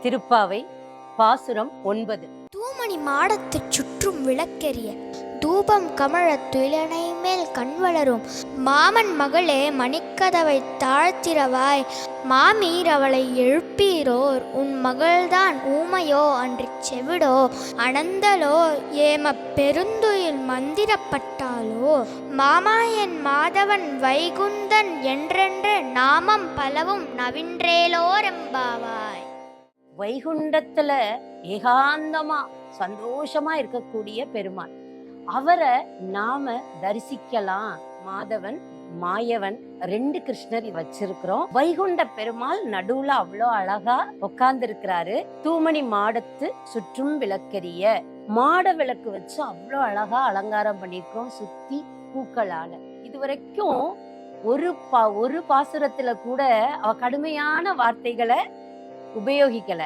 திருப்பாவை பாசுரம் 9. தூமணி மாடத்துச் சுற்றும் விளக்கெரிய தூபம் கமழத் துயிலனை மேல் கண் வளரும் மாமன் மகளே மணிக்கதவைத் தாழ்த்திரவாய் மாமீர் அவளை எழுப்பீரோர் உன் மகள்தான் ஊமையோ அன்றிச் செவிடோ அனந்தலோ ஏமப் பெருந்துயில் மந்திரப்பட்டாலோ மாமாயன் மாதவன் வைகுந்தன் என்றென்று நாமம் பலவும் நவின்றேலோரெம்பாவாய். வைகுண்டத்துல ஏகாந்தமா சந்தோஷமா இருக்கக்கூடிய பெருமாள், அவரை நாம தரிசிக்கலாம். மாதவன் மாயவன் 2 கிருஷ்ணர் வச்சிருக்கிறோம். வைகுண்ட பெருமாள் நடுவுல அவ்வளோ அழகா உட்கார்ந்து இருக்கிறாரு. தூமணி மாடத்து சுற்றும் விளக்கெரிய மாட விளக்கு வச்சு அவ்வளோ அழகா அலங்காரம் பண்ணிருக்கோம் சுத்தி பூக்களால. இதுவரைக்கும் ஒரு பாசுரத்துல கூட அவ கடுமையான வார்த்தைகளை உபயோகிக்கல.